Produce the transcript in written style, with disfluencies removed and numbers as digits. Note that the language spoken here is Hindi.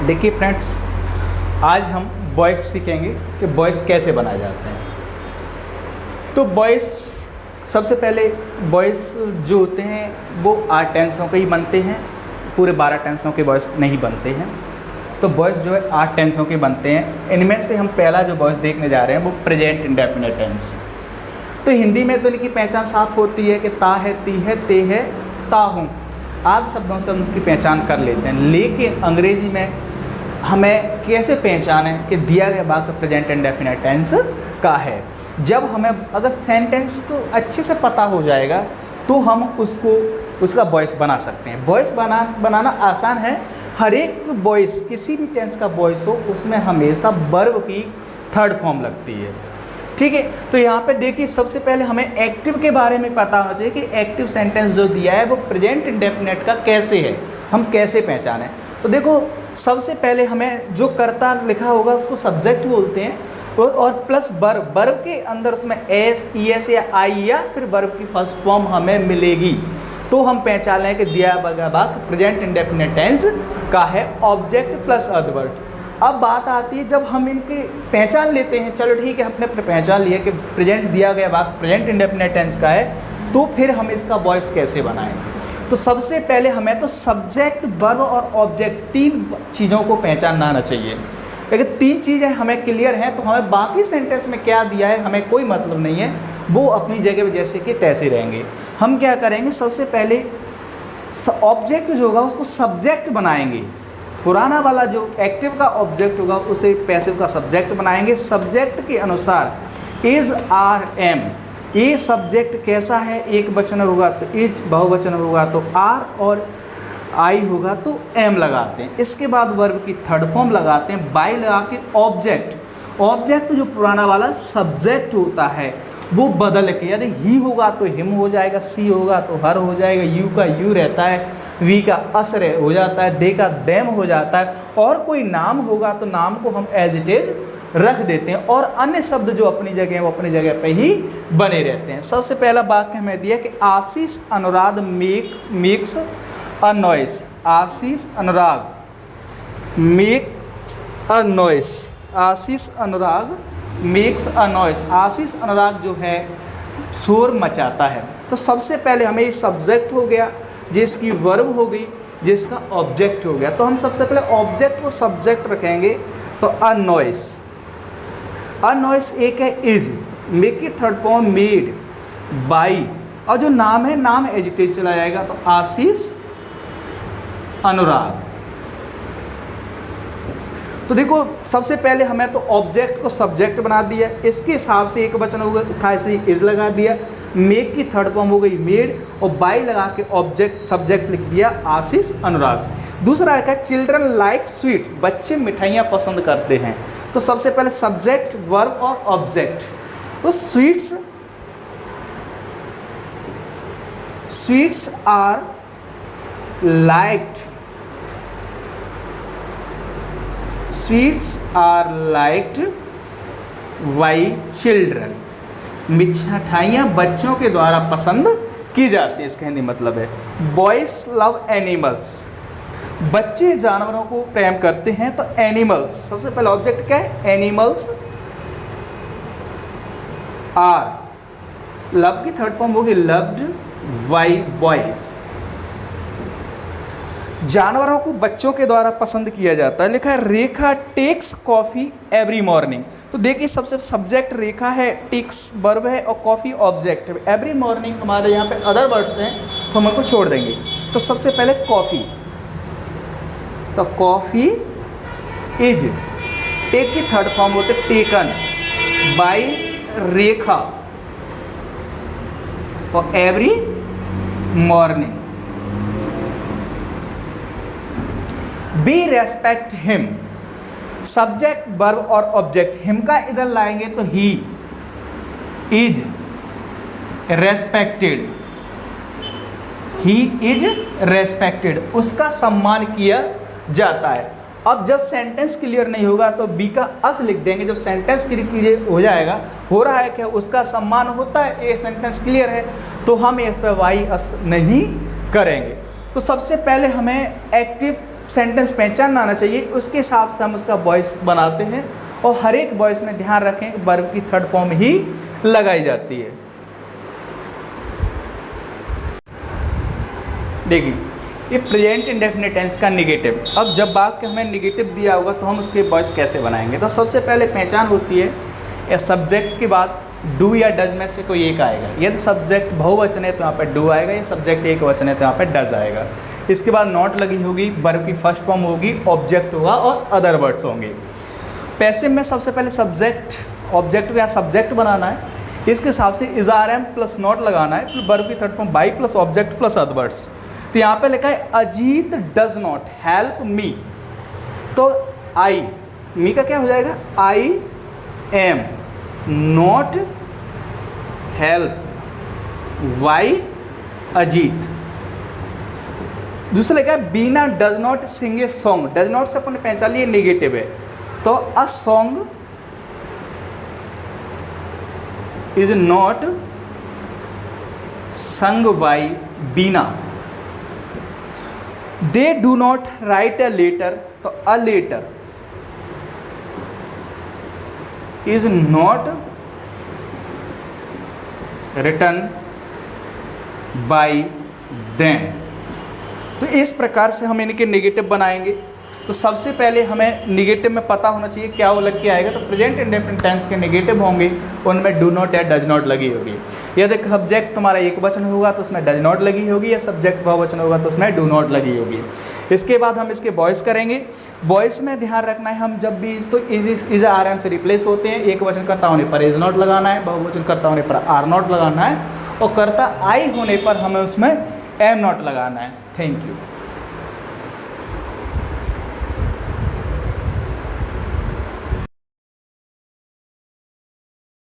देखिए फ्रेंड्स, आज हम वॉइस सीखेंगे कि वॉइस कैसे बनाए जाते हैं। तो वॉइस, सबसे पहले वॉइस जो होते हैं वो 8 टेंसों के ही बनते हैं, पूरे 12 टेंसों के वॉइस नहीं बनते हैं। तो वॉइस जो है 8 टेंसों के बनते हैं। इनमें से हम पहला जो वॉइस देखने जा रहे हैं वो प्रेजेंट इंडेफिनिट टेंस। तो हिंदी में तो इनकी पहचान साफ होती है कि ता है, ती है, ते है, ता हूँ, आदि शब्दों से हम इसकी पहचान कर लेते हैं। लेकिन अंग्रेजी में हमें कैसे पहचानें कि दिया गया वाक्य प्रेजेंट इंडेफिनिट टेंस का है। जब हमें अगर सेंटेंस को अच्छे से पता हो जाएगा तो हम उसका वॉइस बना सकते हैं। वॉइस बनाना आसान है। हर एक वॉइस, किसी भी टेंस का वॉइस हो, उसमें हमेशा वर्ब की थर्ड फॉर्म लगती है। ठीक है, तो यहाँ पे देखिए, सबसे पहले हमें एक्टिव के बारे में पता होना चाहिए कि एक्टिव सेंटेंस जो दिया है वो प्रेजेंट इंडेफिनिट का कैसे है, हम कैसे पहचानें। तो देखो, सबसे पहले हमें जो कर्ता लिखा होगा उसको सब्जेक्ट बोलते हैं, और प्लस वर्ब, वर्ब के अंदर उसमें एस, ई एस या आई या फिर वर्ब की फर्स्ट फॉर्म हमें मिलेगी, तो हम पहचान लें कि दिया गया वाक्य प्रेजेंट इंडेफिनिट टेंस का है। Object plus adverb. अब बात आती है, जब हम इनकी पहचान लेते हैं, चलो ठीक है, हमने पहचान लिया कि प्रेजेंट दिया गया वाक्य प्रेजेंट इंडेफिनिट टेंस का है, तो फिर हम इसका वॉइस कैसे बनाएं। तो सबसे पहले हमें तो सब्जेक्ट, वर्ब और ऑब्जेक्ट, 3 चीज़ों को पहचानना आना चाहिए। अगर 3 चीज़ें हमें क्लियर हैं तो हमें बाकी सेंटेंस में क्या दिया है हमें कोई मतलब नहीं है, वो अपनी जगह पर जैसे कि तैसे रहेंगे। हम क्या करेंगे, सबसे पहले ऑब्जेक्ट जो होगा उसको सब्जेक्ट बनाएंगे। पुराना वाला जो एक्टिव का ऑब्जेक्ट होगा उसे पैसिव का सब्जेक्ट बनाएंगे। सब्जेक्ट के अनुसार इज, आर, एम। ये सब्जेक्ट कैसा है, एक वचन होगा तो इज, बहुवचन होगा तो आर, और आई होगा तो एम लगाते हैं। इसके बाद वर्ब की थर्ड फॉर्म लगाते हैं, बाई लगा के ऑब्जेक्ट। ऑब्जेक्ट जो पुराना वाला सब्जेक्ट होता है वो बदल के, यदि ही होगा तो हिम हो जाएगा, सी होगा तो हर हो जाएगा, यू का यू रहता है, वी का अस हो जाता है, दे का देम हो जाता है, और कोई नाम होगा तो नाम को हम एज इट इज रख देते हैं, और अन्य शब्द जो अपनी जगह वो अपनी जगह पे ही बने रहते हैं। सबसे पहला वाक्य हमें दिया कि Ashish Anurag makes a noise. Ashish Anurag makes a noise. Ashish Anurag makes a noise. Ashish Anurag जो है शोर मचाता है। तो सबसे पहले हमें ये सब्जेक्ट हो गया, जिसकी वर्ब हो गई, जिसका ऑब्जेक्ट हो गया। तो हम सबसे पहले ऑब्जेक्ट को सब्जेक्ट रखेंगे, तो अ नॉइस। अ नॉइस एक है इज, मेक की थर्ड फॉर्म मेड, बाई, और जो नाम है नाम एजिटेट चला जाएगा, तो आशीष अनुराग। तो देखो, सबसे पहले हमें तो ऑब्जेक्ट को सब्जेक्ट बना दिया, इसके हिसाब से एक वचन होगा था, इसलिए इज लगा दिया। मेक की थर्ड फॉर्म हो गई मेड, और बाई लगा के ऑब्जेक्ट सब्जेक्ट लिख दिया आशीष अनुराग। दूसरा है चिल्ड्रन लाइक स्वीट, बच्चे मिठाइयाँ पसंद करते हैं। तो सबसे पहले सब्जेक्ट, वर्ब और ऑब्जेक्ट। तो sweets are liked, sweets are liked by children. मिठाइयाँ बच्चों के द्वारा पसंद की जाती है, इसका हिंदी मतलब है। बॉयज लव एनिमल्स, बच्चे जानवरों को प्रेम करते हैं। तो एनिमल्स, सबसे पहले ऑब्जेक्ट क्या है, एनिमल्स आर, लव की थर्ड फॉर्म होगी लव्ड बाई बॉयज। जानवरों को बच्चों के द्वारा पसंद किया जाता है। लिखा है रेखा टेक्स कॉफ़ी एवरी मॉर्निंग। तो देखिए, सबसे सब्जेक्ट रेखा है, टेक्स वर्ब है, और कॉफ़ी ऑब्जेक्ट है। एवरी मॉर्निंग हमारे यहाँ पे अदर वर्ड्स हैं तो हम उनको छोड़ देंगे। तो सबसे पहले कॉफ़ी, तो कॉफ़ी इज, टेक की थर्ड फॉर्म होते टेकन, बाई रेखा, और every morning. Be respect him, subject verb और ऑब्जेक्ट। हिम का इधर लाएंगे तो he is respected, he is respected, उसका सम्मान किया जाता है। अब जब सेंटेंस क्लियर नहीं होगा तो बी का अस लिख देंगे। जब सेंटेंस क्लियर हो जाएगा, हो रहा है कि उसका सम्मान होता है, ये सेंटेंस क्लियर है, तो हम इस पर वाई अस नहीं करेंगे। तो सबसे पहले हमें एक्टिव सेंटेंस पहचानना आना चाहिए, उसके हिसाब से हम उसका वॉइस बनाते हैं। और हर एक वॉइस में ध्यान रखें वर्ब की थर्ड फॉर्म ही लगाई जाती है। देखिए ये प्रेजेंट इंडेफिनिट टेंस का निगेटिव। अब जब वाक्य हमें निगेटिव दिया होगा तो हम उसके वॉइस कैसे बनाएंगे? तो सबसे पहले पहचान होती है या सब्जेक्ट के बाद डू या डज में से कोई एक आएगा। यदि सब्जेक्ट बहुवचन है तो यहाँ पर डू आएगा, या सब्जेक्ट एक वचन है तो यहाँ पर डज आएगा। इसके बाद नॉट लगी होगी, वर्ब की फर्स्ट फॉर्म होगी, ऑब्जेक्ट होगा और अदर वर्ड्स होंगे। पैसिव में सबसे पहले सब्जेक्ट ऑब्जेक्ट या सब्जेक्ट बनाना है, इसके हिसाब से is are am plus not लगाना है, फिर वर्ब की third form by plus object plus other words. तो यहाँ पे लिखा है Ajit does not help me, तो आई मी का क्या हो जाएगा? I am not help, by Ajit. दूसरा लिखा है Bina does not sing a song. Does not से अपने पहचान लिए नेगेटिव है, तो a song is not sung by Bina. They do not write a letter, तो a letter is not written by them. तो इस प्रकार से हम इनके नेगेटिव बनाएंगे। तो सबसे पहले हमें नेगेटिव में पता होना चाहिए क्या वो लग के आएगा। तो प्रेजेंट इंडेफिनिट टेंस के नेगेटिव होंगे, उनमें डू नॉट या डज नॉट लगी होगी। यदि सब्जेक्ट तुम्हारा एक वचन होगा तो उसमें डज नॉट लगी होगी, या सब्जेक्ट बहुवचन होगा तो उसमें डू नॉट लगी होगी। इसके बाद हम इसके वॉइस करेंगे। वॉइस में ध्यान रखना है, हम जब भी तो इज आर एम से रिप्लेस होते हैं। एक वचन कर्ता होने पर इज नॉट लगाना है, बहुवचन कर्ता होने पर आर नॉट लगाना है, और कर्ता आई होने पर हमें उसमें एम नॉट लगाना है। Thank you.